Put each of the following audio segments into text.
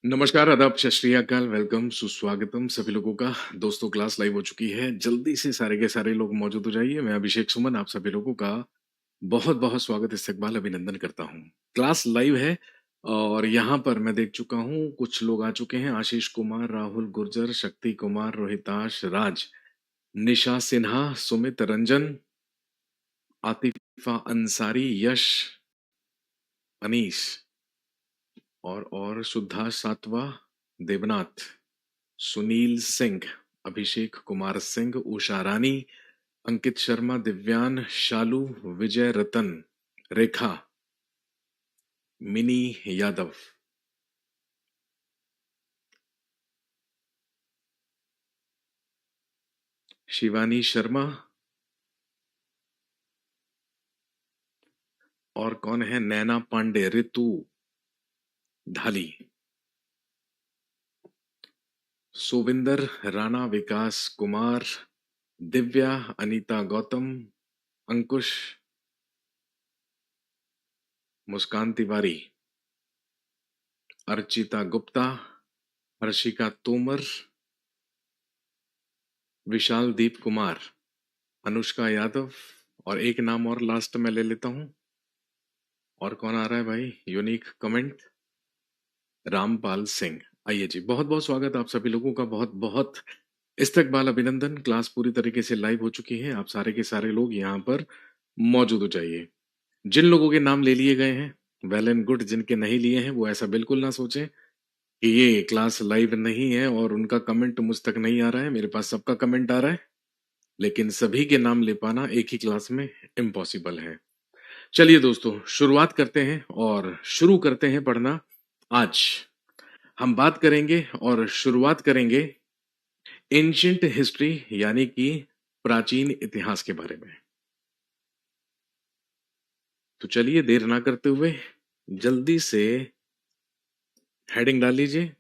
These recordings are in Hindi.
नमस्कार, आदाब, सत श्री अकाल, वेलकम, सुस्वागतम सभी लोगों का। दोस्तों क्लास लाइव हो चुकी है, जल्दी से सारे के सारे लोग मौजूद हो जाइए। मैं अभिषेक सुमन आप सभी लोगों का बहुत-बहुत स्वागत, इस्तकबाल, अभिनंदन करता हूँ। क्लास लाइव है और यहाँ पर मैं देख चुका हूँ, कुछ लोग आ चुके हैं, आशीष कुमार, राहुल गुर्जर, शक्ति कुमार, रोहिताश, राज, निशा सिन्हा, सुमित रंजन, आतिफा अंसारी, यश, अनीश और शुद्धा सातवा, देवनाथ, सुनील सिंह, अभिषेक कुमार सिंह, उषा रानी, अंकित शर्मा, दिव्यान, शालू, विजय रतन, रेखा, मिनी यादव, शिवानी शर्मा और कौन है, नैना पांडे, ऋतु ढाली, सोविंदर राणा, विकास कुमार, दिव्या, अनीता गौतम, अंकुश, मुस्कान तिवारी, अर्चिता गुप्ता, हर्षिका तोमर, विशाल दीप कुमार, अनुष्का यादव और एक नाम और लास्ट में ले लेता हूं। और कौन आ रहा है भाई, यूनिक कमेंट, रामपाल सिंह। आइए जी, बहुत बहुत स्वागत आप सभी लोगों का, बहुत बहुत इस्तकबाल, अभिनंदन। क्लास पूरी तरीके से लाइव हो चुकी है, आप सारे के सारे लोग यहाँ पर मौजूद हो जाइए। जिन लोगों के नाम ले लिए गए हैं वेल एंड गुड, जिनके नहीं लिए हैं वो ऐसा बिल्कुल ना सोचें कि ये क्लास लाइव नहीं है और उनका कमेंट मुझ तक नहीं आ रहा है। मेरे पास सबका कमेंट आ रहा है, लेकिन सभी के नाम ले पाना एक ही क्लास में इम्पॉसिबल है। चलिए दोस्तों, शुरुआत करते हैं और शुरू करते हैं पढ़ना। आज हम बात करेंगे और शुरुआत करेंगे एंशिएंट हिस्ट्री यानी कि प्राचीन इतिहास के बारे में। तो चलिए देर ना करते हुए जल्दी से हेडिंग डाल लीजिए।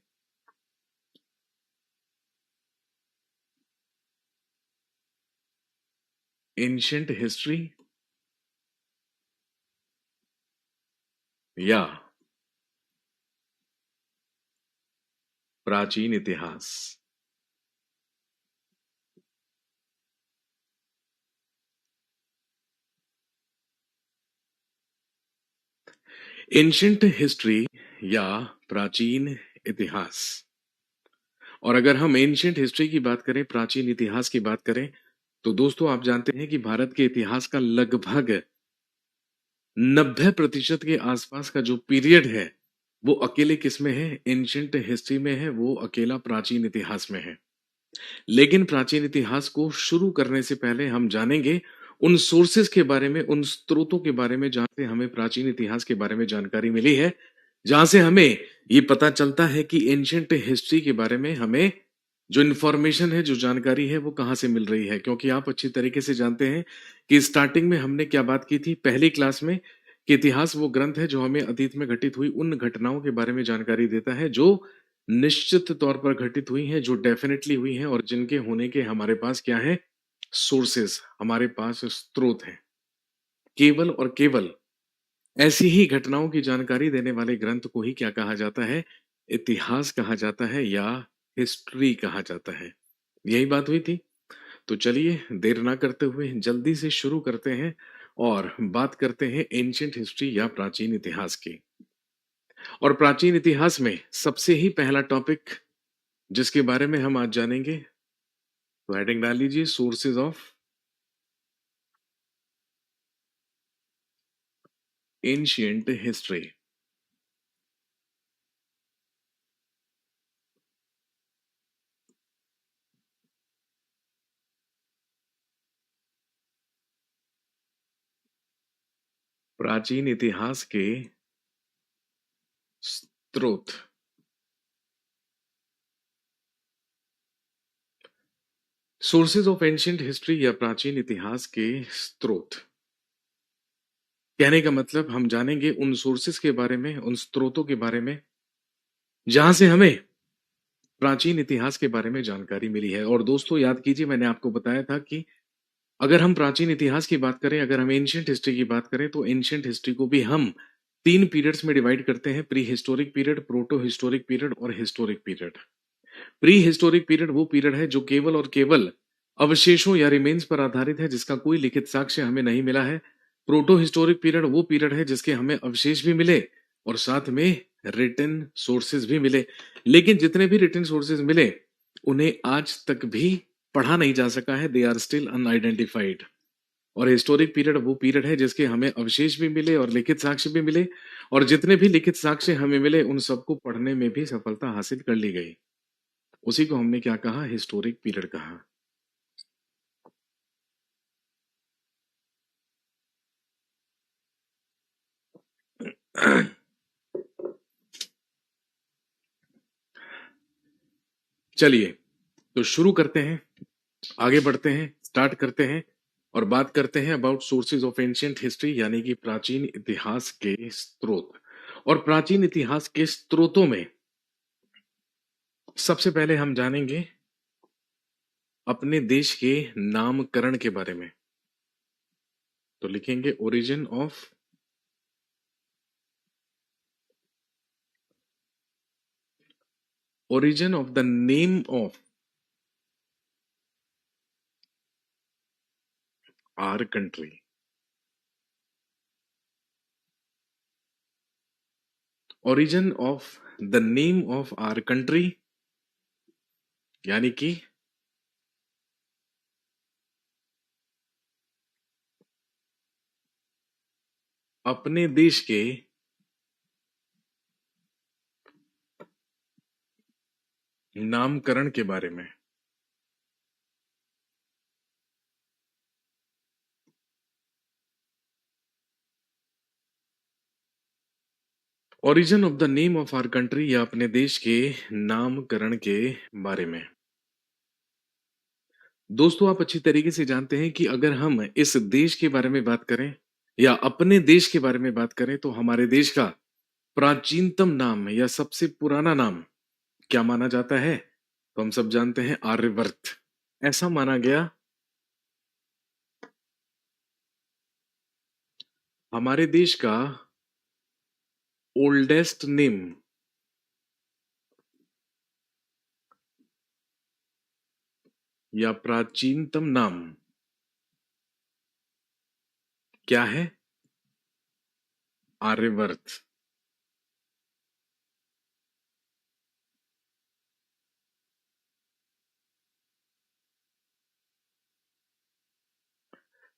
एंशिएंट हिस्ट्री या प्राचीन इतिहास। एंशिएंट हिस्ट्री या प्राचीन इतिहास। और अगर हम एंशिएंट हिस्ट्री की बात करें, प्राचीन इतिहास की बात करें, तो दोस्तों आप जानते हैं कि भारत के इतिहास का लगभग 90% के आसपास का जो पीरियड है वो अकेले किस में है, एंशिएंट हिस्ट्री में है, वो अकेला प्राचीन इतिहास में है। लेकिन प्राचीन इतिहास को शुरू करने से पहले हम जानेंगे उन सोर्सेस के बारे में, उन स्रोतों के बारे में जहां से हमें प्राचीन इतिहास के बारे में जानकारी मिली है, जहां से हमें ये पता चलता है कि एंशिएंट हिस्ट्री के बारे में हमें जो इन्फॉर्मेशन है, जो जानकारी है, वो कहाँ से मिल रही है। क्योंकि आप अच्छी तरीके से जानते हैं कि स्टार्टिंग में हमने क्या बात की थी पहली क्लास में, कि इतिहास वो ग्रंथ है जो हमें अतीत में घटित हुई उन घटनाओं के बारे में जानकारी देता है जो निश्चित तौर पर घटित हुई हैं, जो डेफिनेटली हुई हैं और जिनके होने के हमारे पास क्या है, सोर्सेस, हमारे पास स्रोत हैं। केवल और केवल ऐसी ही घटनाओं की जानकारी देने वाले ग्रंथ को ही क्या कहा जाता है, इतिहास कहा जाता है या हिस्ट्री कहा जाता है। यही बात हुई थी। तो चलिए देर ना करते हुए जल्दी से शुरू करते हैं और बात करते हैं एंशिएंट हिस्ट्री या प्राचीन इतिहास की। और प्राचीन इतिहास में सबसे ही पहला टॉपिक जिसके बारे में हम आज जानेंगे, तो हेडिंग डाल लीजिए, सोर्सेज ऑफ एंशिएंट हिस्ट्री। प्राचीन इतिहास के स्रोत। सोर्सेज ऑफ एंशिएंट हिस्ट्री या प्राचीन इतिहास के स्रोत। कहने का मतलब हम जानेंगे उन सोर्सेज के बारे में, उन स्रोतों के बारे में जहां से हमें प्राचीन इतिहास के बारे में जानकारी मिली है। और दोस्तों याद कीजिए, मैंने आपको बताया था कि अगर हम प्राचीन इतिहास की बात करें, अगर हम एंशिएंट हिस्ट्री की बात करें, तो एंशिएंट हिस्ट्री को भी हम 3 पीरियड्स में डिवाइड करते हैं, prehistoric period, protohistoric period और historic period. Prehistoric period वो पीरियड है जो केवल और केवल अवशेषों या रिमेन्स पर आधारित है, जिसका कोई लिखित साक्ष्य हमें नहीं मिला है। प्रोटो हिस्टोरिक पीरियड वो पीरियड है जिसके हमें अवशेष भी मिले और साथ में रिटन सोर्सेज भी मिले, लेकिन जितने भी रिटन सोर्सेज मिले उन्हें आज तक भी पढ़ा नहीं जा सका है, दे आर स्टिल अनआइडेंटिफाइड। और हिस्टोरिक पीरियड वो पीरियड है जिसके हमें अवशेष भी मिले और लिखित साक्ष्य भी मिले, और जितने भी लिखित साक्ष्य हमें मिले उन सबको पढ़ने में भी सफलता हासिल कर ली गई। उसी को हमने क्या कहा? हिस्टोरिक पीरियड कहा। चलिए तो शुरू करते हैं, आगे बढ़ते हैं, स्टार्ट करते हैं और बात करते हैं about sources of ancient history, यानी कि प्राचीन इतिहास के स्रोत। और प्राचीन इतिहास के स्रोतों में सबसे पहले हम जानेंगे अपने देश के नामकरण के बारे में। तो लिखेंगे origin of the name of our country. Origin of the name of our country यानी कि अपने देश के नामकरण के बारे में। Origin of the name of our country या अपने देश के नामकरण के बारे में। दोस्तों, आप अच्छी तरीके से जानते हैं कि अगर हम इस देश के बारे में बात करें या अपने देश के बारे में बात करें तो हमारे देश का प्राचीनतम नाम या सबसे पुराना नाम क्या माना जाता है? तो हम सब जानते हैं आर्यवर्त। ऐसा माना गया हमारे देश का ओल्डेस्ट नेम या प्राचीनतम नाम क्या है? आर्यवर्त।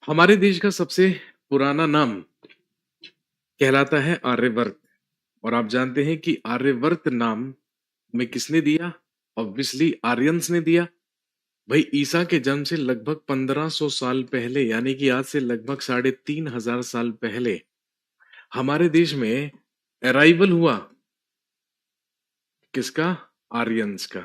हमारे देश का सबसे पुराना नाम कहलाता है आर्यवर्त। और आप जानते हैं कि आर्यवर्त नाम में किसने दिया? ऑब्वियसली आर्यंस ने दिया। भाई, ईसा के जन्म से लगभग 1500 साल पहले, यानी कि आज से लगभग 3500 साल पहले हमारे देश में अराइवल हुआ किसका? आर्यंस का।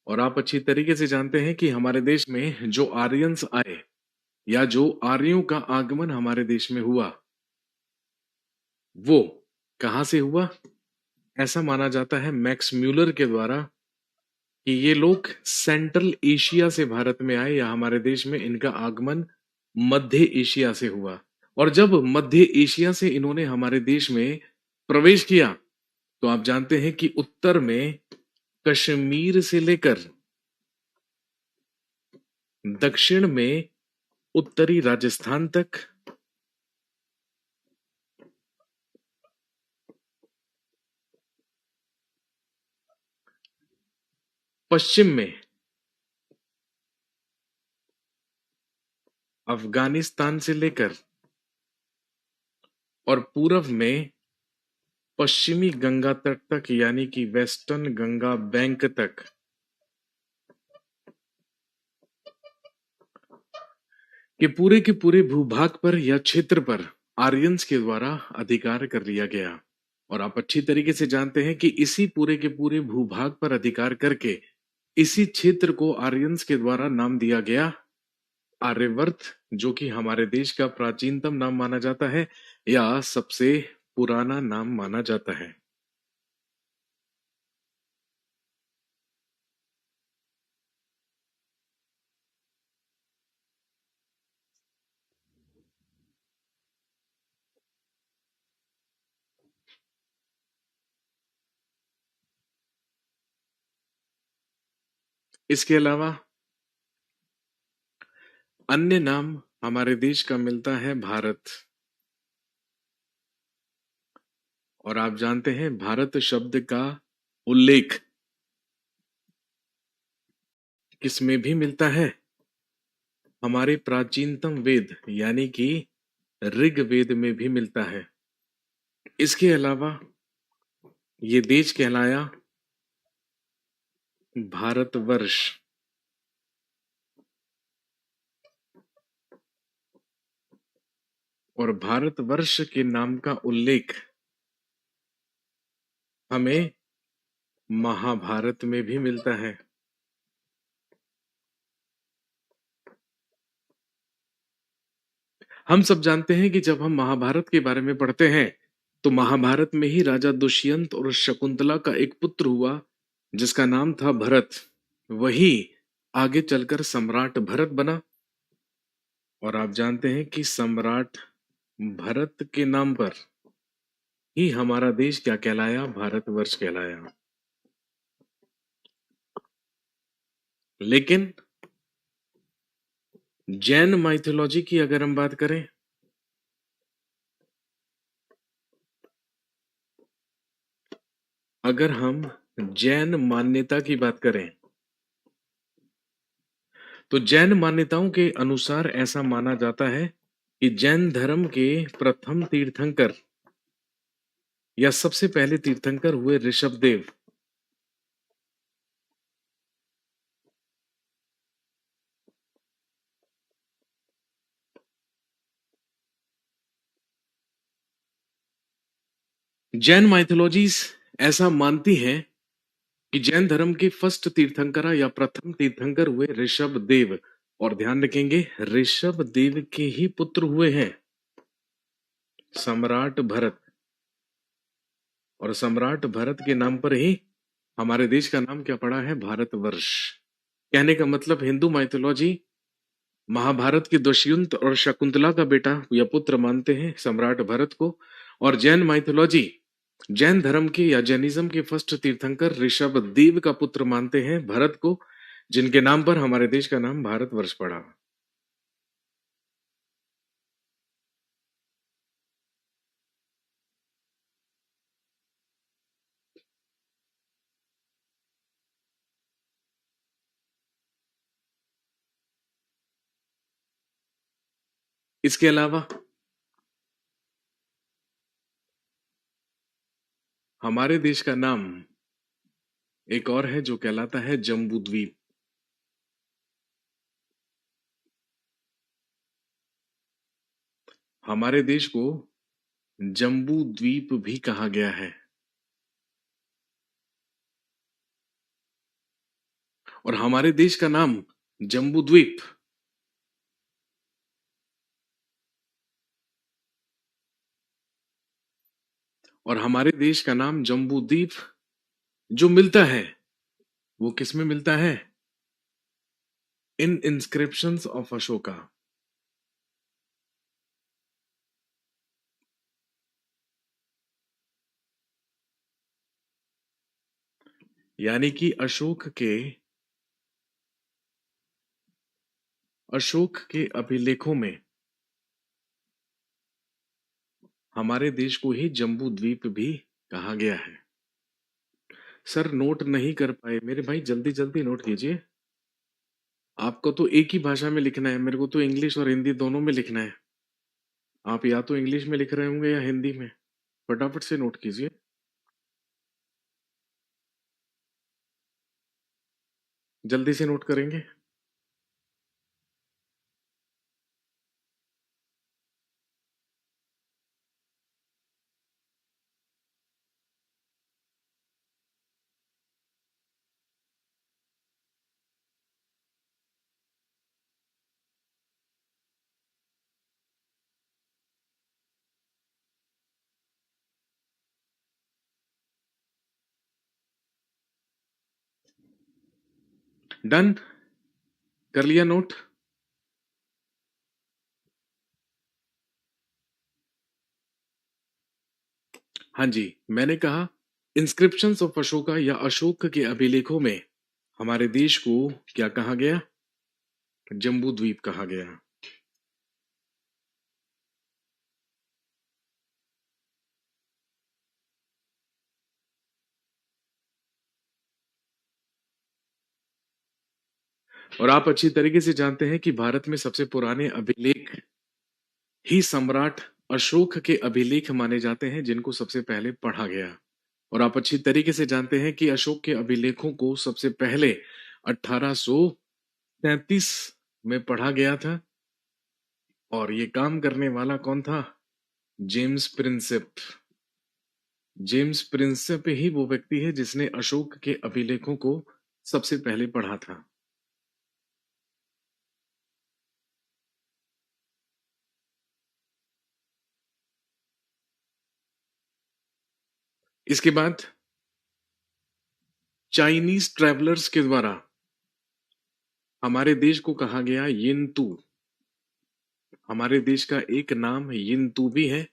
और आप अच्छी तरीके से जानते हैं कि हमारे देश में जो आर्यंस आए या जो आर्यों का आगमन हमारे देश में हुआ वो कहां से हुआ? ऐसा माना जाता है मैक्स म्यूलर के द्वारा कि ये लोग सेंट्रल एशिया से भारत में आए या हमारे देश में इनका आगमन मध्य एशिया से हुआ। और जब मध्य एशिया से इन्होंने हमारे देश में प्रवेश किया तो आप जानते हैं कि उत्तर में कश्मीर से लेकर दक्षिण में उत्तरी राजस्थान तक, पश्चिम में अफगानिस्तान से लेकर और पूर्व में पश्चिमी गंगा तट तक, यानी कि वेस्टर्न गंगा बैंक तक के पूरे भूभाग पर या क्षेत्र पर आर्यंस के द्वारा अधिकार कर लिया गया। और आप अच्छी तरीके से जानते हैं कि इसी पूरे के पूरे भूभाग पर अधिकार करके इसी क्षेत्र को आर्यंस के द्वारा नाम दिया गया आर्यवर्त, जो कि हमारे देश का प्राचीनतम नाम माना जाता है या सबसे पुराना नाम माना जाता है। इसके अलावा अन्य नाम हमारे देश का मिलता है भारत। और आप जानते हैं भारत शब्द का उल्लेख किसमें भी मिलता है? हमारे प्राचीनतम वेद यानी कि ऋग्वेद में भी मिलता है। इसके अलावा ये देश कहलाया भारतवर्ष। और भारतवर्ष के नाम का उल्लेख हमें महाभारत में भी मिलता है। हम सब जानते हैं कि जब हम महाभारत के बारे में पढ़ते हैं तो महाभारत में ही राजा दुष्यंत और शकुंतला का एक पुत्र हुआ जिसका नाम था भरत। वही आगे चलकर सम्राट भरत बना। और आप जानते हैं कि सम्राट भरत के नाम पर ही हमारा देश क्या कहलाया? भारतवर्ष कहलाया। लेकिन जैन माइथोलॉजी की अगर हम बात करें अगर हम जैन मान्यता की बात करें तो जैन मान्यताओं के अनुसार ऐसा माना जाता है कि जैन धर्म के प्रथम तीर्थंकर या सबसे पहले तीर्थंकर हुए ऋषभदेव। जैन माइथोलॉजीज ऐसा मानती है कि जैन धर्म के फर्स्ट तीर्थंकर या प्रथम तीर्थंकर हुए ऋषभदेव। और ध्यान रखेंगे ऋषभदेव के ही पुत्र हुए हैं सम्राट भरत। और सम्राट भरत के नाम पर ही हमारे देश का नाम क्या पड़ा है? भारतवर्ष। कहने का मतलब हिंदू माइथोलॉजी महाभारत के दुष्यंत और शकुंतला का बेटा या पुत्र मानते हैं सम्राट भरत को। और जैन माइथोलॉजी जैन धर्म के या जैनिज्म के फर्स्ट तीर्थंकर ऋषभदेव का पुत्र मानते हैं भरत को, जिनके नाम पर हमारे देश का नाम भारतवर्ष पड़ा। इसके अलावा हमारे देश का नाम एक और है जो कहलाता है जम्बू द्वीप। हमारे देश को जम्बू द्वीप भी कहा गया है। और हमारे देश का नाम जम्बू द्वीप और हमारे देश का नाम जम्बू द्वीप जो मिलता है वो किस में मिलता है? इन इंस्क्रिप्शंस ऑफ अशोका। यानी कि अशोक के अभिलेखों में हमारे देश को ही जम्बू द्वीप भी कहा गया है। सर नोट नहीं कर पाए मेरे भाई, जल्दी जल्दी नोट कीजिए। आपको तो एक ही भाषा में लिखना है, मेरे को तो इंग्लिश और हिंदी दोनों में लिखना है। आप या तो इंग्लिश में लिख रहे होंगे या हिंदी में। फटाफट से नोट कीजिए। जल्दी से नोट करेंगे। डन कर लिया नोट? हाँ जी, मैंने कहा इंस्क्रिप्शंस ऑफ अशोका या अशोक के अभिलेखों में हमारे देश को क्या कहा गया? जम्बू द्वीप कहा गया। और आप अच्छी तरीके से जानते हैं कि भारत में सबसे पुराने अभिलेख ही सम्राट अशोक के अभिलेख माने जाते हैं, जिनको सबसे पहले पढ़ा गया। और आप अच्छी तरीके से जानते हैं कि अशोक के अभिलेखों को सबसे पहले 1833 में पढ़ा गया था। और ये काम करने वाला कौन था? James Prinsep. जेम्स प्रिंसेप ही वो व्यक्ति है जिसने अशोक के अभिलेखों को सबसे पहले पढ़ा था। इसके बाद चाइनीज ट्रैवलर्स के द्वारा हमारे देश को कहा गया यिंतू। हमारे देश का एक नाम यिंतू भी है,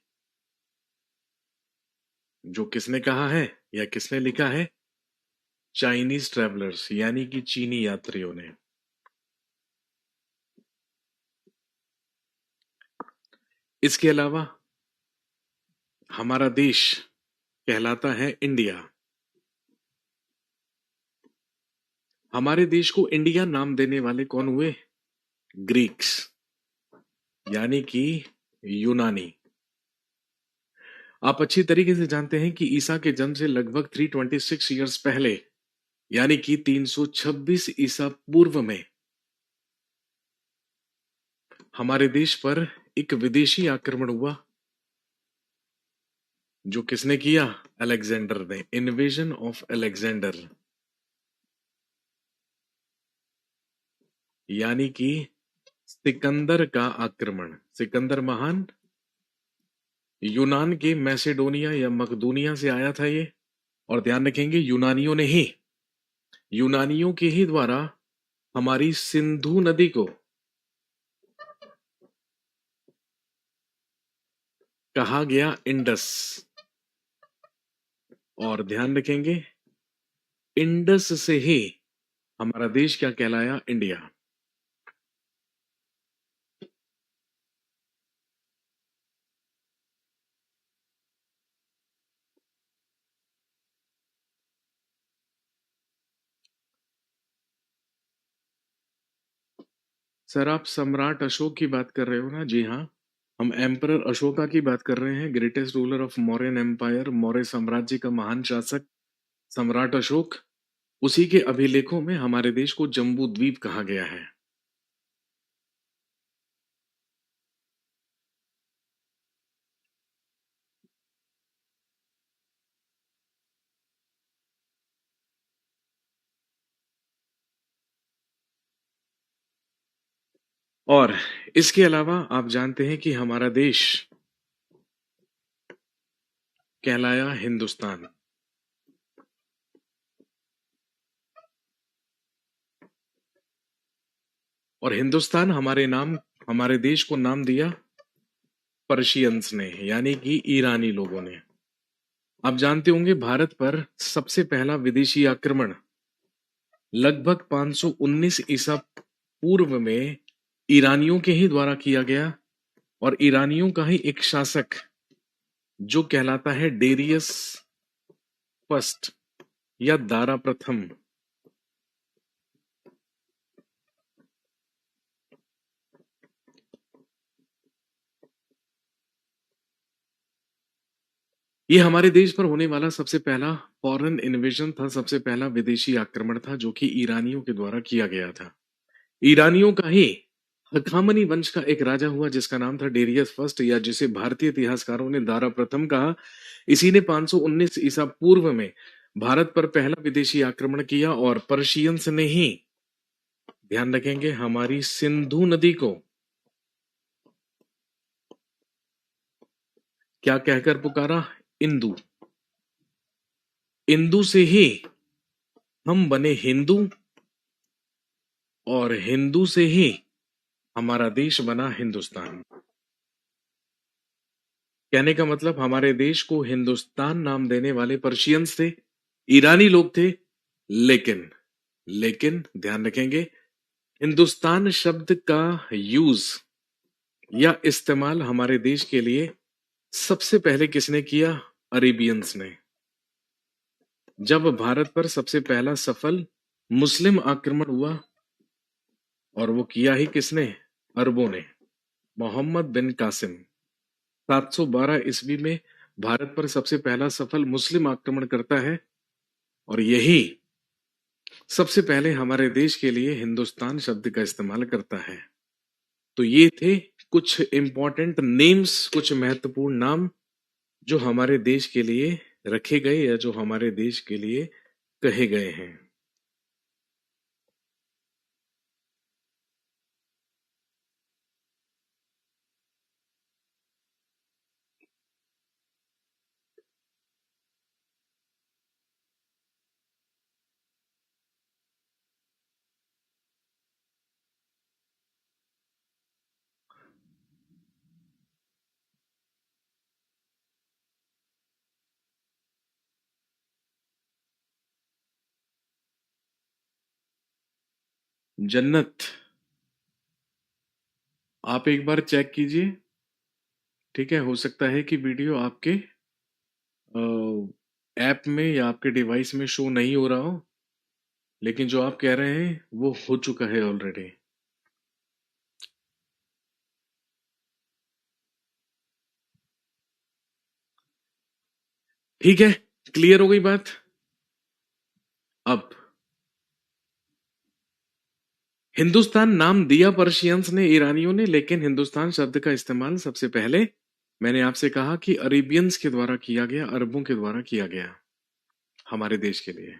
जो किसने कहा है या किसने लिखा है? चाइनीज ट्रैवलर्स, यानी कि चीनी यात्रियों ने। इसके अलावा हमारा देश कहलाता है इंडिया। हमारे देश को इंडिया नाम देने वाले कौन हुए? ग्रीक्स, यानी कि यूनानी। आप अच्छी तरीके से जानते हैं कि ईसा के जन्म से लगभग 326 ईयर्स पहले, यानी कि 326 ईसा पूर्व में, हमारे देश पर एक विदेशी आक्रमण हुआ। जो किसने किया? अलेक्जेंडर ने। इन्वेजन ऑफ अलेक्जेंडर, यानी कि सिकंदर का आक्रमण। सिकंदर महान यूनान के मैसेडोनिया या मकदूनिया से आया था ये। और ध्यान रखेंगे, यूनानियों के ही द्वारा हमारी सिंधु नदी को कहा गया इंडस। और ध्यान रखेंगे, इंडस से ही हमारा देश क्या कहलाया? इंडिया। सर, आप सम्राट अशोक की बात कर रहे हो ना? जी हाँ, हम एम्परर अशोका की बात कर रहे हैं, greatest ruler of Mauryan empire, Maurya साम्राज्य का महान शासक सम्राट अशोक। उसी के अभिलेखों में हमारे देश को जम्बू द्वीप कहा गया है। और इसके अलावा आप जानते हैं कि हमारा देश कहलाया हिंदुस्तान। और हिंदुस्तान हमारे देश को नाम दिया पर्शियंस ने, यानी कि ईरानी लोगों ने। आप जानते होंगे, भारत पर सबसे पहला विदेशी आक्रमण लगभग 519 ईसा पूर्व में ईरानियों के ही द्वारा किया गया। और ईरानियों का ही एक शासक जो कहलाता है डेरियस फर्स्ट या दारा प्रथम। ये हमारे देश पर होने वाला सबसे पहला फॉरेन इन्वेजन था, सबसे पहला विदेशी आक्रमण था, जो कि ईरानियों के द्वारा किया गया था। ईरानियों का ही हखामनी वंश का एक राजा हुआ जिसका नाम था डेरियस फर्स्ट, या जिसे भारतीय इतिहासकारों ने दारा प्रथम कहा। इसी ने 519 ईसा पूर्व में भारत पर पहला विदेशी आक्रमण किया और पर्शियंस ने ही, ध्यान रखेंगे, हमारी सिंधु नदी को क्या कहकर पुकारा? इंदु। इंदु से ही हम बने हिंदू, और हिंदू से ही हमारा देश बना हिंदुस्तान। कहने का मतलब, हमारे देश को हिंदुस्तान नाम देने वाले पर्शियंस थे, ईरानी लोग थे। लेकिन लेकिन ध्यान रखेंगे, हिंदुस्तान शब्द का यूज या इस्तेमाल हमारे देश के लिए सबसे पहले किसने किया? अरेबियंस ने। जब भारत पर सबसे पहला सफल मुस्लिम आक्रमण हुआ, और वो किया ही किसने? अरबों ने। मोहम्मद बिन कासिम 712 ईस्वी में भारत पर सबसे पहला सफल मुस्लिम आक्रमण करता है, और यही सबसे पहले हमारे देश के लिए हिंदुस्तान शब्द का इस्तेमाल करता है। तो ये थे कुछ इंपॉर्टेंट नेम्स, कुछ महत्वपूर्ण नाम जो हमारे देश के लिए रखे गए या जो हमारे देश के लिए कहे गए हैं। जन्नत, आप एक बार चेक कीजिए। ठीक है, हो सकता है कि वीडियो आपके ऐप में या आपके डिवाइस में शो नहीं हो रहा हो, लेकिन जो आप कह रहे हैं वो हो चुका है ऑलरेडी। ठीक है, क्लियर हो गई बात। अब हिंदुस्तान नाम दिया पर्शियंस ने, ईरानियों ने, लेकिन हिंदुस्तान शब्द का इस्तेमाल सबसे पहले मैंने आपसे कहा कि अरेबियंस के द्वारा किया गया, अरबों के द्वारा किया गया हमारे देश के लिए।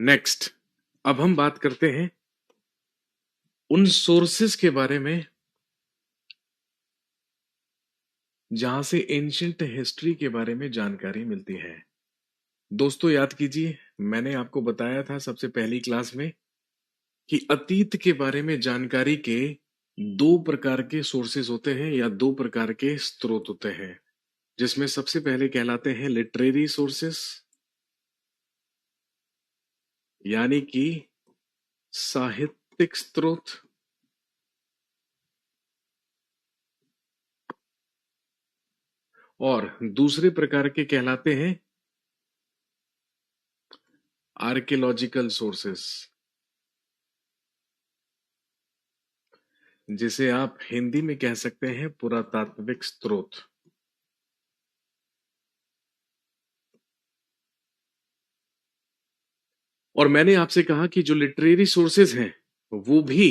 नेक्स्ट, अब हम बात करते हैं उन सोर्सेस के बारे में जहां से एंशियंट हिस्ट्री के बारे में जानकारी मिलती है। दोस्तों याद कीजिए, मैंने आपको बताया था सबसे पहली क्लास में कि अतीत के बारे में जानकारी के दो प्रकार के सोर्सेस होते हैं या दो प्रकार के स्रोत होते हैं, जिसमें सबसे पहले कहलाते हैं लिटरेरी सोर्सेस, यानी कि साहित्यिक स्रोत, और दूसरे प्रकार के कहलाते हैं आर्कियोलॉजिकल सोर्सेस, जिसे आप हिंदी में कह सकते हैं पुरातात्विक स्रोत। और मैंने आपसे कहा कि जो लिटरेरी सोर्सेज हैं वो भी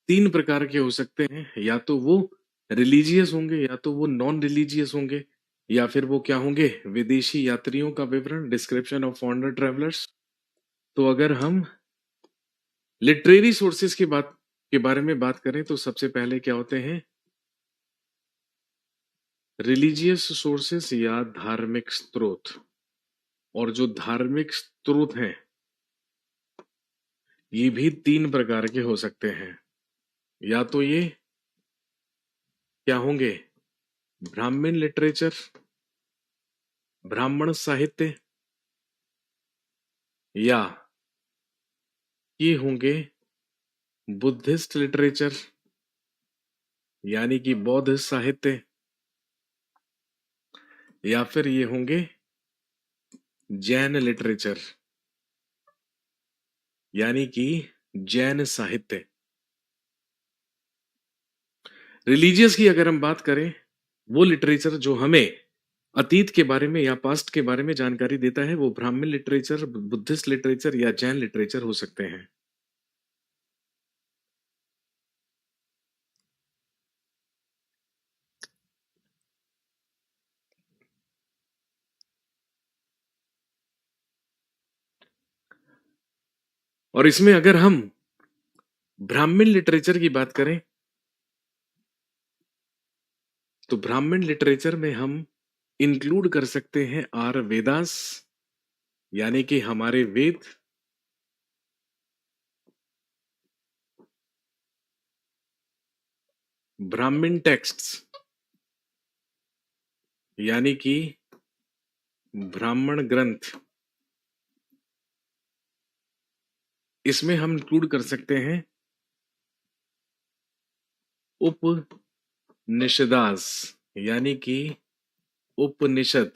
तीन प्रकार के हो सकते हैं, या तो वो रिलीजियस होंगे, या तो वो नॉन रिलीजियस होंगे, या फिर वो क्या होंगे? विदेशी यात्रियों का विवरण, डिस्क्रिप्शन ऑफ फॉरेनर ट्रेवलर्स। तो अगर हम लिटरेरी सोर्सेज की बात के बारे में बात करें तो सबसे पहले क्या होते हैं? रिलीजियस सोर्सेस या धार्मिक स्रोत। और जो धार्मिक स्रोत हैं ये भी तीन प्रकार के हो सकते हैं, या तो ये क्या होंगे? ब्राह्मण लिटरेचर, ब्राह्मण साहित्य, या ये होंगे बुद्धिस्ट लिटरेचर, यानी कि बौद्ध साहित्य, या फिर ये होंगे जैन लिटरेचर, यानी कि जैन साहित्य। रिलीजियस की अगर हम बात करें, वो लिटरेचर जो हमें अतीत के बारे में या पास्ट के बारे में जानकारी देता है, वो ब्राह्मण लिटरेचर, बुद्धिस्ट लिटरेचर या जैन लिटरेचर हो सकते हैं। और इसमें अगर हम ब्राह्मण लिटरेचर की बात करें तो ब्राह्मण लिटरेचर में हम इंक्लूड कर सकते हैं आर वेदास, यानी कि हमारे वेद, ब्राह्मण टेक्स्ट्स यानी कि ब्राह्मण ग्रंथ, इसमें हम इंक्लूड कर सकते हैं उपनिषदास यानी कि उपनिषद,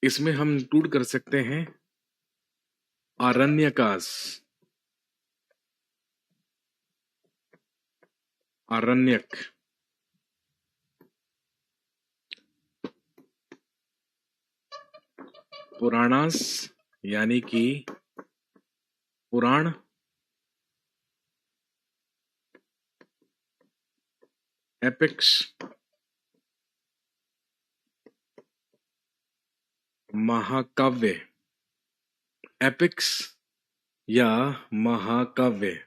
इसमें हम इंक्लूड कर सकते हैं आरण्यकास, आरण्यक, पुराणास यानी कि पुराण, एपिक्स, महाकाव्य, एपिक्स या महाकाव्य,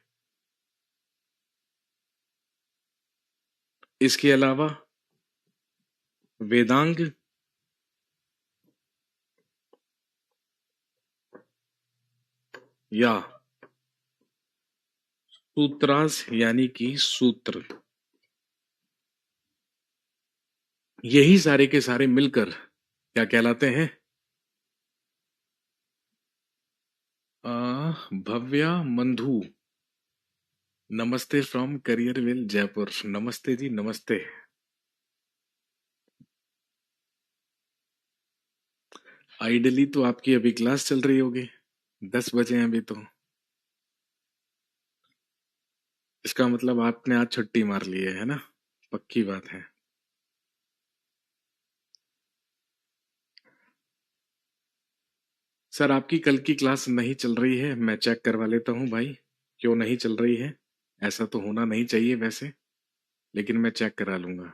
इसके अलावा वेदांग या सूत्रास यानी कि सूत्र, यही सारे के सारे मिलकर क्या कहलाते हैं? भव्या मंधु, नमस्ते फ्रॉम करियरविल जयपुर। नमस्ते जी, नमस्ते। आइडली तो आपकी अभी क्लास चल रही होगी, 10 बजे हैं अभी तो। इसका मतलब आपने आज छुट्टी मार ली है ना? पक्की बात है। सर आपकी कल की क्लास नहीं चल रही है, मैं चेक करवा लेता हूँ भाई, क्यों नहीं चल रही है। ऐसा तो होना नहीं चाहिए वैसे, लेकिन मैं चेक करा लूंगा।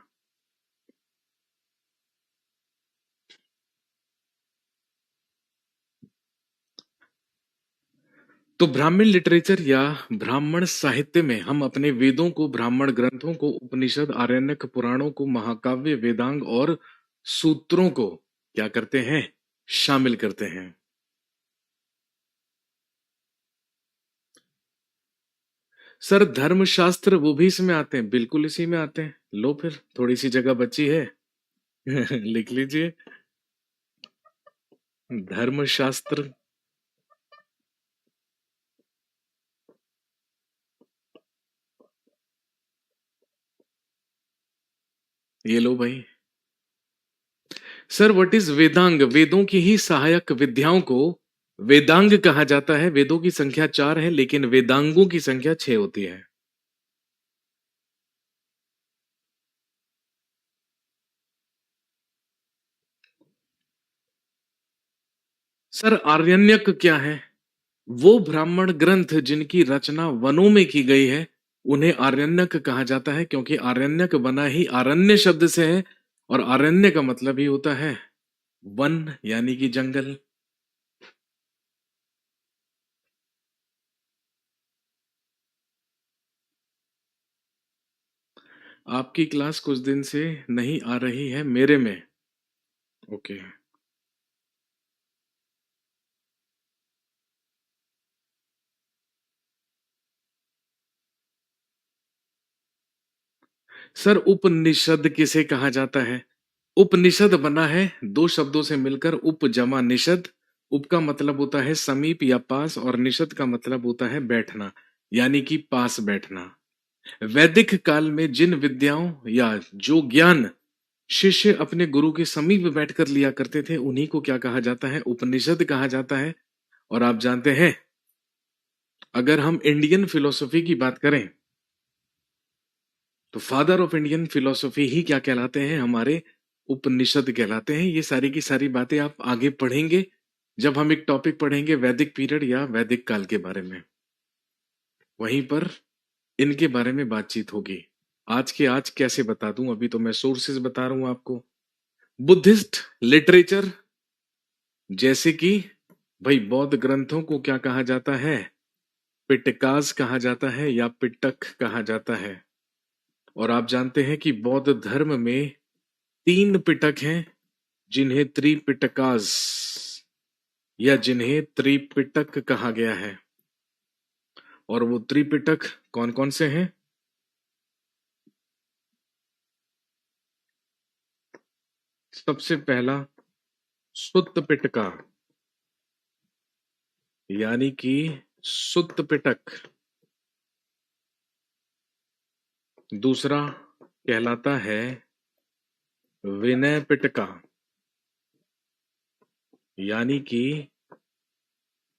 तो ब्राह्मण लिटरेचर या ब्राह्मण साहित्य में हम अपने वेदों को, ब्राह्मण ग्रंथों को, उपनिषद, आरण्यक, पुराणों को, महाकाव्य, वेदांग और सूत्रों को क्या करते हैं? शामिल करते हैं। सर धर्मशास्त्र वो भी इसमें आते हैं, बिल्कुल इसी में आते हैं। लो फिर थोड़ी सी जगह बची है लिख लीजिए धर्मशास्त्र। ये लो भाई। Sir what is Vedang? वेदों की ही सहायक विद्याओं को वेदांग कहा जाता है। वेदों की संख्या 4 है, लेकिन वेदांगों की संख्या 6 होती है। सर आरण्यक क्या है? वो ब्राह्मण ग्रंथ जिनकी रचना वनों में की गई है, उन्हें आरण्यक कहा जाता है, क्योंकि आरण्यक बना ही आरण्य शब्द से है, और आरण्य का मतलब ही होता है वन यानी कि जंगल। आपकी क्लास कुछ दिन से नहीं आ रही है मेरे में। ओके। सर उपनिषद किसे कहा जाता है? उपनिषद बना है दो शब्दों से मिलकर, उप जमा निषद। उप का मतलब होता है समीप या पास, और निषद का मतलब होता है बैठना, यानी कि पास बैठना। वैदिक काल में जिन विद्याओं या जो ज्ञान शिष्य अपने गुरु के समीप बैठकर लिया करते थे, उन्हीं को क्या कहा जाता है? उपनिषद कहा जाता है। और आप जानते हैं, अगर हम इंडियन फिलोसफी की बात करें, तो फादर ऑफ इंडियन फिलोसफी ही क्या कहलाते हैं? हमारे उपनिषद कहलाते हैं। ये सारी की सारी बातें आप आगे पढ़ेंगे जब हम एक टॉपिक पढ़ेंगे वैदिक पीरियड या वैदिक काल के बारे में, वहीं पर इनके बारे में बातचीत होगी। आज के आज कैसे बता दूं, अभी तो मैं सोर्सेज बता रहा हूं आपको। बुद्धिस्ट लिटरेचर, जैसे कि भाई बौद्ध ग्रंथों को क्या कहा जाता है? पिटकास कहा जाता है या पिटक कहा जाता है। और आप जानते हैं कि बौद्ध धर्म में 3 पिटक हैं, जिन्हें त्रिपिटकास या जिन्हें त्रिपिटक कहा गया है। और वो त्रिपिटक कौन कौन से हैं? सबसे पहला सुत्त पिटका यानी कि सुत्त पिटक। दूसरा कहलाता है विनय पिटका यानी कि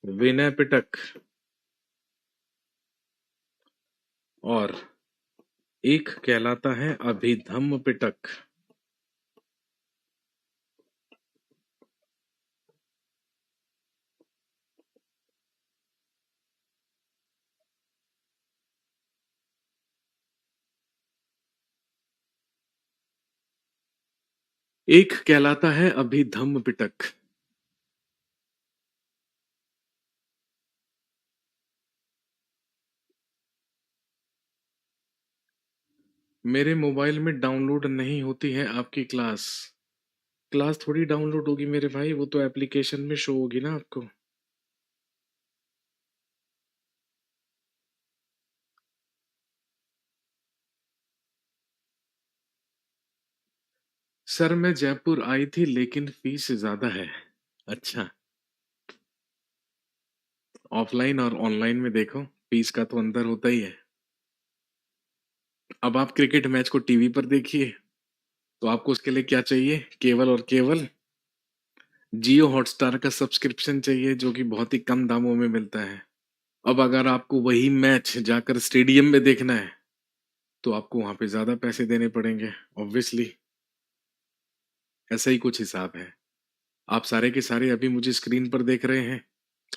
विनय पिटक। और एक कहलाता है अभिधम्म पिटक। एक कहलाता है अभिधम्म पिटक। मेरे मोबाइल में डाउनलोड नहीं होती है आपकी क्लास। क्लास थोड़ी डाउनलोड होगी मेरे भाई, वो तो एप्लीकेशन में शो होगी ना आपको। सर मैं जयपुर आई थी लेकिन फीस ज्यादा है। अच्छा, ऑफलाइन और ऑनलाइन में देखो फीस का तो अंतर होता ही है। अब आप क्रिकेट मैच को टीवी पर देखिए तो आपको उसके लिए क्या चाहिए, केवल और केवल जियो हॉटस्टार का सब्सक्रिप्शन चाहिए जो कि बहुत ही कम दामों में मिलता है। अब अगर आपको वही मैच जाकर स्टेडियम में देखना है तो आपको वहां पे ज्यादा पैसे देने पड़ेंगे। ऑब्वियसली ऐसा ही कुछ हिसाब है। आप सारे के सारे अभी मुझे स्क्रीन पर देख रहे हैं,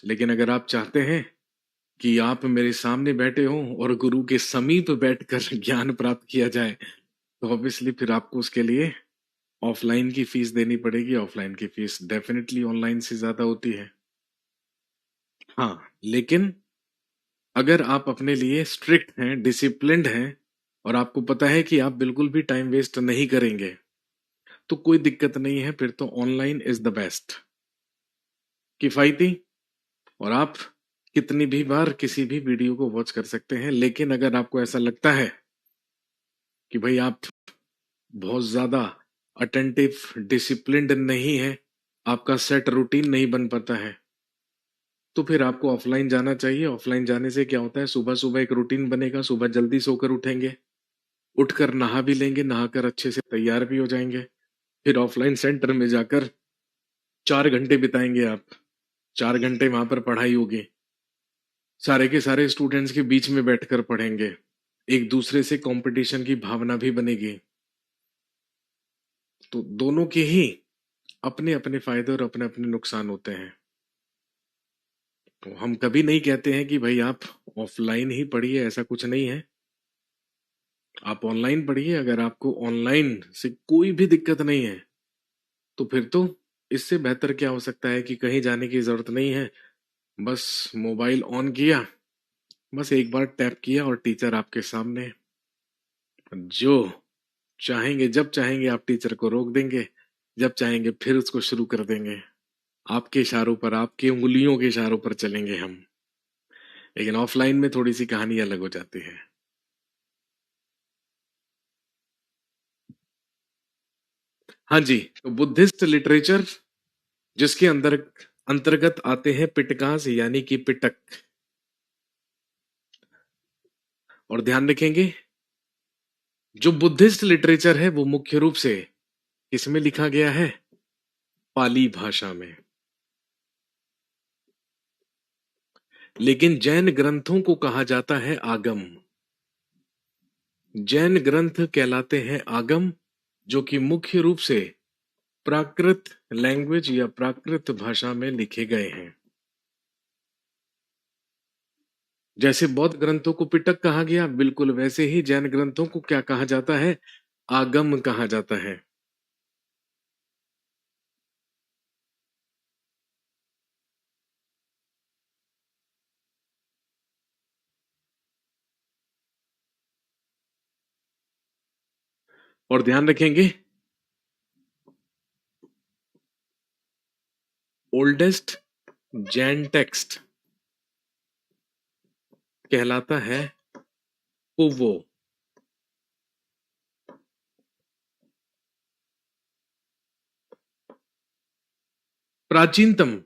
लेकिन अगर आप चाहते हैं कि आप मेरे सामने बैठे हो और गुरु के समीप बैठकर ज्ञान प्राप्त किया जाए तो ऑब्वियसली फिर आपको उसके लिए ऑफलाइन की फीस देनी पड़ेगी। ऑफलाइन की फीस डेफिनेटली ऑनलाइन से ज्यादा होती है। हाँ, लेकिन अगर आप अपने लिए स्ट्रिक्ट हैं, डिसिप्लिन्ड हैं और आपको पता है कि आप बिल्कुल भी टाइम वेस्ट नहीं करेंगे तो कोई दिक्कत नहीं है, फिर तो ऑनलाइन इज द बेस्ट, किफायती। और आप कितनी भी बार किसी भी वीडियो को वॉच कर सकते हैं। लेकिन अगर आपको ऐसा लगता है कि भाई आप बहुत ज्यादा अटेंटिव डिसिप्लिन्ड नहीं है, आपका सेट रूटीन नहीं बन पाता है, तो फिर आपको ऑफलाइन जाना चाहिए। ऑफलाइन जाने से क्या होता है, सुबह सुबह एक रूटीन बनेगा, सुबह जल्दी सोकर उठेंगे, उठकर नहा भी लेंगे, नहाकर अच्छे से तैयार भी हो जाएंगे। फिर ऑफलाइन सेंटर में जाकर 4 घंटे बिताएंगे आप। 4 घंटे वहां पर पढ़ाई होगी, सारे के सारे स्टूडेंट्स के बीच में बैठकर पढ़ेंगे, एक दूसरे से कंपटीशन की भावना भी बनेगी। तो दोनों के ही अपने अपने फायदे और अपने अपने नुकसान होते हैं। तो हम कभी नहीं कहते हैं कि भाई आप ऑफलाइन ही पढ़िए, ऐसा कुछ नहीं है। आप ऑनलाइन पढ़िए, अगर आपको ऑनलाइन से कोई भी दिक्कत नहीं है तो फिर तो इससे बेहतर क्या हो सकता है कि कहीं जाने की जरूरत नहीं है, बस मोबाइल ऑन किया, बस एक बार टैप किया और टीचर आपके सामने। जो चाहेंगे जब चाहेंगे आप टीचर को रोक देंगे, जब चाहेंगे फिर उसको शुरू कर देंगे। आपके इशारों पर, आपकी उंगलियों के इशारों पर चलेंगे हम। लेकिन ऑफलाइन में थोड़ी सी कहानी अलग हो जाती है। हाँ जी, तो बुद्धिस्ट लिटरेचर जिसके अंदर अंतर्गत आते हैं पिटकास यानी कि पिटक। और ध्यान रखेंगे, जो बुद्धिस्ट लिटरेचर है वो मुख्य रूप से किसमें लिखा गया है, पाली भाषा में। लेकिन जैन ग्रंथों को कहा जाता है आगम। जैन ग्रंथ कहलाते हैं आगम, जो कि मुख्य रूप से प्राकृत लैंग्वेज या प्राकृत भाषा में लिखे गए हैं। जैसे बौद्ध ग्रंथों को पिटक कहा गया, बिल्कुल वैसे ही जैन ग्रंथों को क्या कहा जाता है, आगम कहा जाता है। और ध्यान रखेंगे, ओल्डेस्ट जैन टेक्स्ट कहलाता है पुवो। प्राचीनतम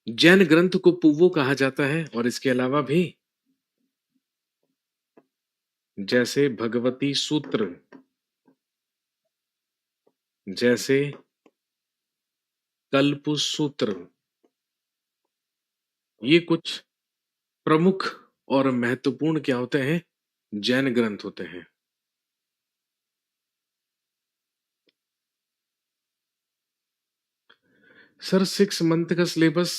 जैन ग्रंथ को पुव्वो कहा जाता है और इसके अलावा भी जैसे भगवती सूत्र, जैसे कल्प सूत्र, ये कुछ प्रमुख और महत्वपूर्ण क्या होते हैं, जैन ग्रंथ होते हैं। सर 6 मंथ का सिलेबस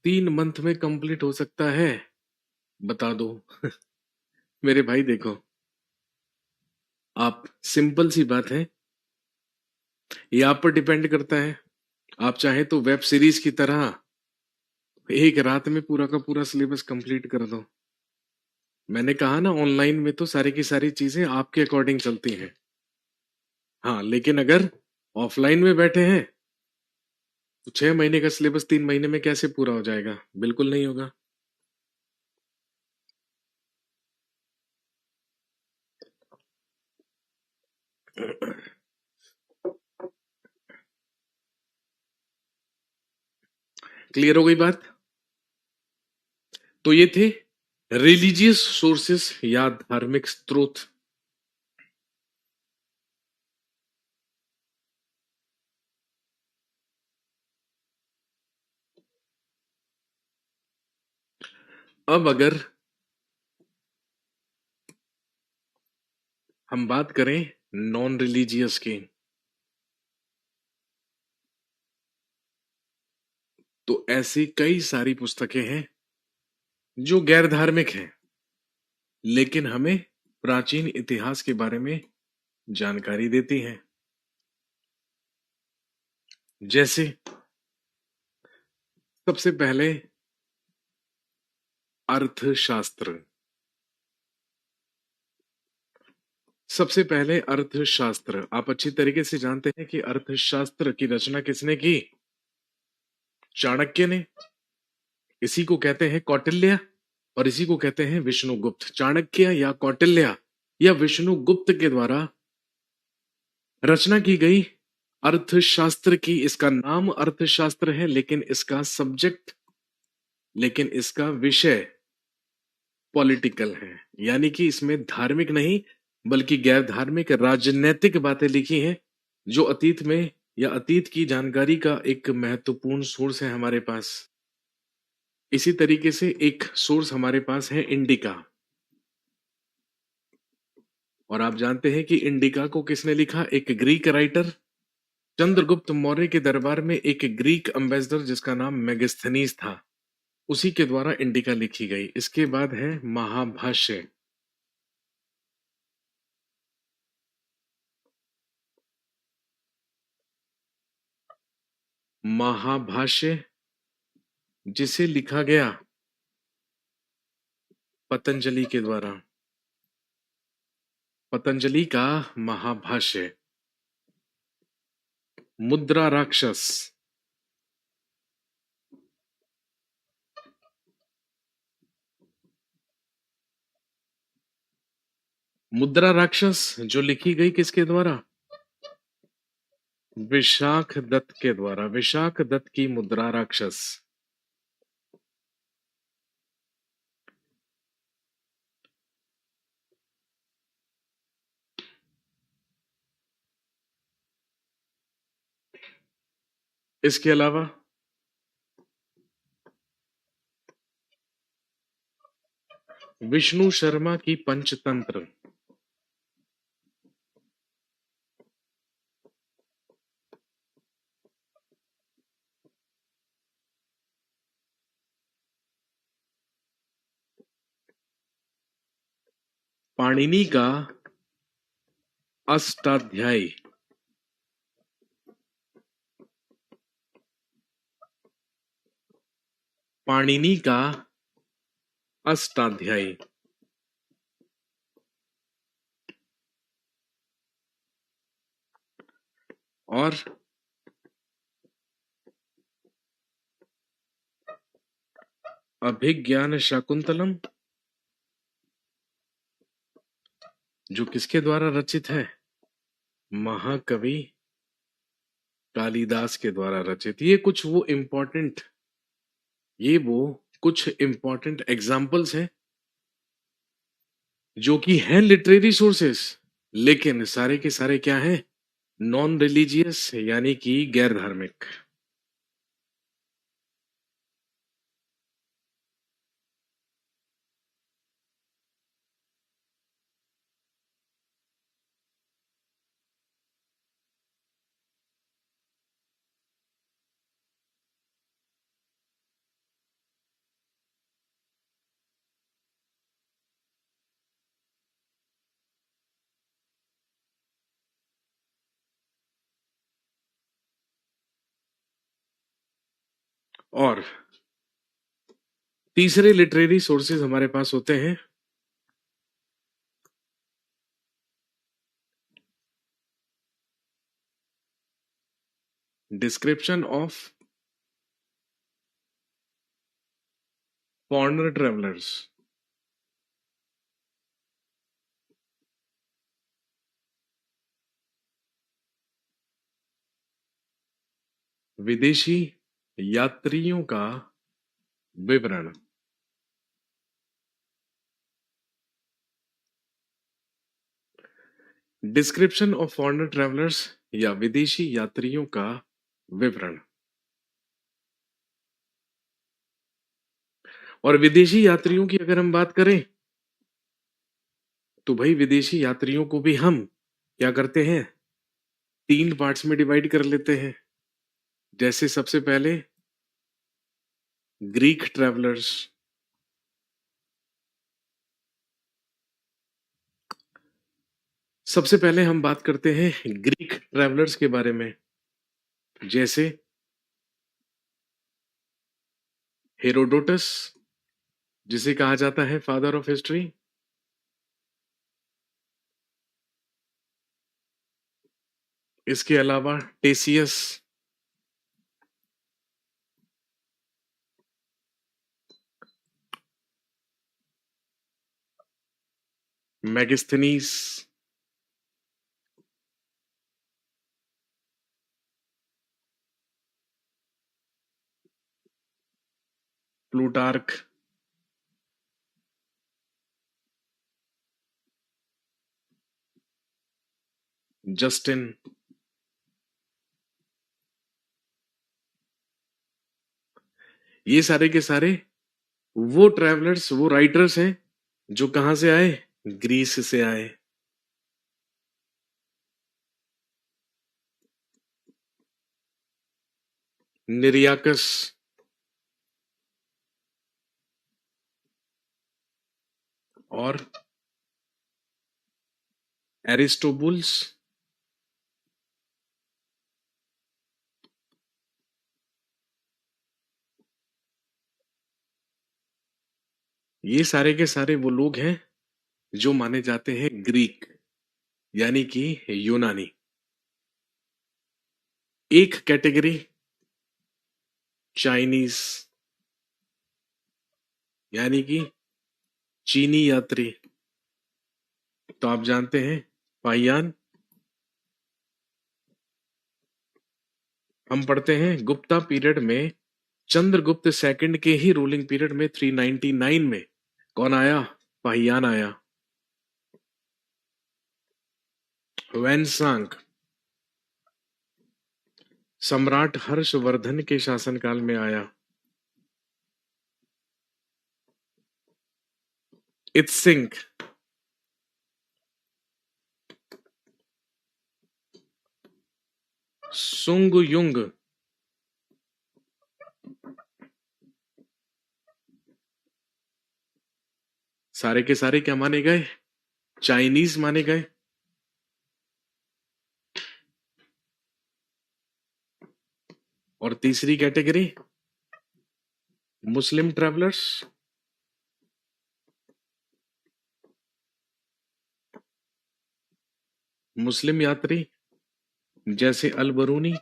3 मंथ में कंप्लीट हो सकता है, बता दो। मेरे भाई देखो, आप सिंपल सी बात है, ये आप पर डिपेंड करता है। आप चाहे तो वेब सीरीज की तरह एक रात में पूरा का पूरा सिलेबस कंप्लीट कर दो। मैंने कहा ना, ऑनलाइन में तो सारी की सारी चीजें आपके अकॉर्डिंग चलती हैं। हाँ, लेकिन अगर ऑफलाइन में बैठे हैं तो 6 महीने का सिलेबस 3 महीने में कैसे पूरा हो जाएगा? बिल्कुल नहीं होगा। क्लियर हो गई बात? तो ये थे रिलीजियस सोर्सेस या धार्मिक स्रोत। अब अगर हम बात करें नॉन रिलीजियस की, तो ऐसी कई सारी पुस्तकें हैं जो गैर धार्मिक हैं, लेकिन हमें प्राचीन इतिहास के बारे में जानकारी देती हैं। जैसे सबसे पहले अर्थशास्त्र। सबसे पहले अर्थशास्त्र, आप अच्छी तरीके से जानते हैं कि अर्थशास्त्र की रचना किसने की? चाणक्य ने। इसी को कहते हैं कौटिल्य और इसी को कहते हैं विष्णुगुप्त। चाणक्य या कौटिल्य या विष्णुगुप्त के द्वारा रचना की गई अर्थशास्त्र की। इसका नाम अर्थशास्त्र है, लेकिन इसका सब्जेक्ट, लेकिन इसका विषय पॉलिटिकल है, यानी कि इसमें धार्मिक नहीं बल्कि गैर धार्मिक राजनैतिक बातें लिखी हैं, जो अतीत में या अतीत की जानकारी का एक महत्वपूर्ण सोर्स है हमारे पास। इसी तरीके से एक सोर्स हमारे पास है इंडिका, और आप जानते हैं कि इंडिका को किसने लिखा? एक ग्रीक राइटर। चंद्रगुप्त मौर्य के दरबार में एक ग्रीक अम्बेसडर जिसका नाम मेगास्थनीज था, उसी के द्वारा इंडिका लिखी गई। इसके बाद है महाभाष्य। महाभाष्य जिसे लिखा गया पतंजलि के द्वारा, पतंजलि का महाभाष्य। मुद्रा राक्षस, मुद्रा राक्षस जो लिखी गई किसके द्वारा? विशाख दत्त के द्वारा। विशाख दत्त की मुद्रा राक्षस। इसके अलावा विष्णु शर्मा की पंचतंत्र। पाणिनि का अष्टाध्यायी। पाणिनि का अष्टाध्यायी। और अभिज्ञान शाकुंतलम जो किसके द्वारा रचित है? महाकवि कालिदास के द्वारा रचित। ये वो कुछ इम्पोर्टेंट एग्जाम्पल्स हैं जो कि हैं लिटरेरी सोर्सेस, लेकिन सारे के सारे क्या हैं? नॉन रिलीजियस, यानी कि गैर धार्मिक। और तीसरे लिटरेरी सोर्सेज हमारे पास होते हैं डिस्क्रिप्शन ऑफ फॉरेनर ट्रेवलर्स। विदेशी यात्रियों का विवरण। डिस्क्रिप्शन ऑफ फॉरेनर ट्रेवलर्स या विदेशी यात्रियों का विवरण। और विदेशी यात्रियों की अगर हम बात करें तो भाई विदेशी यात्रियों को भी हम क्या करते हैं? 3 पार्ट्स में डिवाइड कर लेते हैं। जैसे सबसे पहले ग्रीक ट्रेवलर्स, सबसे पहले हम बात करते हैं ग्रीक ट्रेवलर्स के बारे में, जैसे हेरोडोटस, जिसे कहा जाता है फादर ऑफ हिस्ट्री। इसके अलावा टेसियस, मैगिस्थनीस, प्लूटार्क, जस्टिन, ये सारे के सारे वो ट्रैवलर्स, वो राइटर्स हैं जो कहां से आए? ग्रीस से आए। निरियाकस और एरिस्टोबुल्स, ये सारे के सारे वो लोग हैं जो माने जाते हैं ग्रीक, यानी कि यूनानी। एक कैटेगरी चाइनीज, यानी कि चीनी यात्री। तो आप जानते हैं पाहियान। हम पढ़ते हैं गुप्ता पीरियड में, चंद्रगुप्त सेकंड के ही रूलिंग पीरियड में 399 में कौन आया? पाहियान आया। वैनसांग सम्राट हर्षवर्धन के शासनकाल में आया। इत्सिंग सुंग युंग सारे के सारे क्या माने गए? चाइनीज माने गए। और तीसरी कैटेगरी मुस्लिम ट्रैवलर्स, मुस्लिम यात्री, जैसे अल बरूनी,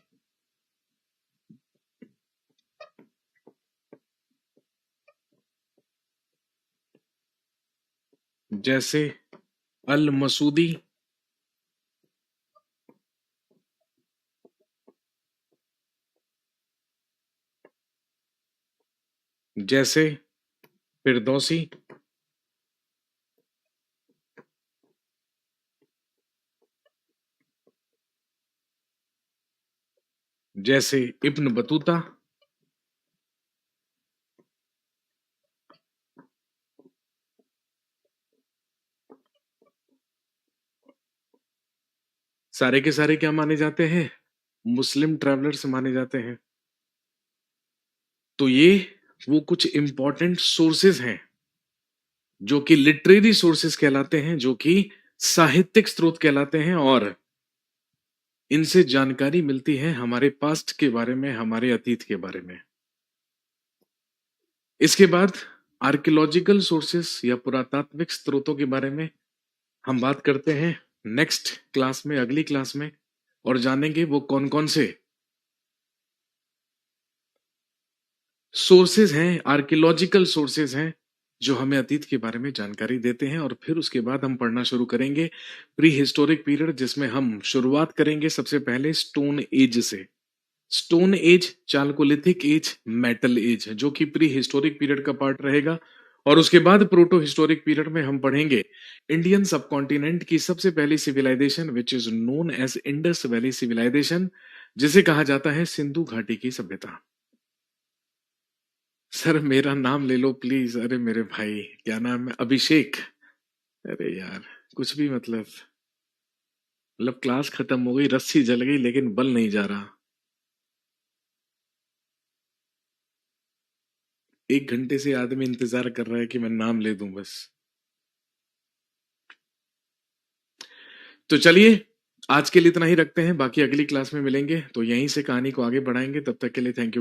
जैसे अल मसूदी, जैसे फिरदौसी, जैसे इब्न बतूता, सारे के सारे क्या माने जाते हैं? मुस्लिम ट्रैवलर्स माने जाते हैं। तो ये वो कुछ इंपॉर्टेंट सोर्सेज हैं जो कि लिटरेरी सोर्सेज कहलाते हैं, जो कि साहित्यिक स्रोत कहलाते हैं, और इनसे जानकारी मिलती है हमारे पास्ट के बारे में, हमारे अतीत के बारे में। इसके बाद आर्कियोलॉजिकल सोर्सेस या पुरातात्विक स्रोतों के बारे में हम बात करते हैं नेक्स्ट क्लास में, अगली क्लास में, और जानेंगे वो कौन कौन से सोर्सेज हैं, आर्कियोलॉजिकल सोर्सेज हैं, जो हमें अतीत के बारे में जानकारी देते हैं। और फिर उसके बाद हम पढ़ना शुरू करेंगे प्री हिस्टोरिक पीरियड, जिसमें हम शुरुआत करेंगे सबसे पहले स्टोन एज से। Stone age, chalcolithic age, metal age, जो कि प्री हिस्टोरिक पीरियड का पार्ट रहेगा। और उसके बाद प्रोटो हिस्टोरिक पीरियड में हम पढ़ेंगे इंडियन सबकॉन्टिनेंट की सबसे पहली civilization, which is known as Indus valley civilization, जिसे कहा जाता है सिंधु घाटी की सभ्यता। सर मेरा नाम ले लो प्लीज। अरे मेरे भाई, क्या नाम है? अभिषेक। अरे यार, कुछ भी मतलब क्लास खत्म हो गई, रस्सी जल गई, लेकिन बल नहीं जा रहा। 1 घंटे से आदमी इंतजार कर रहा है कि मैं नाम ले दूं बस। तो चलिए, आज के लिए इतना ही रखते हैं, बाकी अगली क्लास में मिलेंगे तो यहीं से कहानी को आगे बढ़ाएंगे। तब तक के लिए थैंक यू।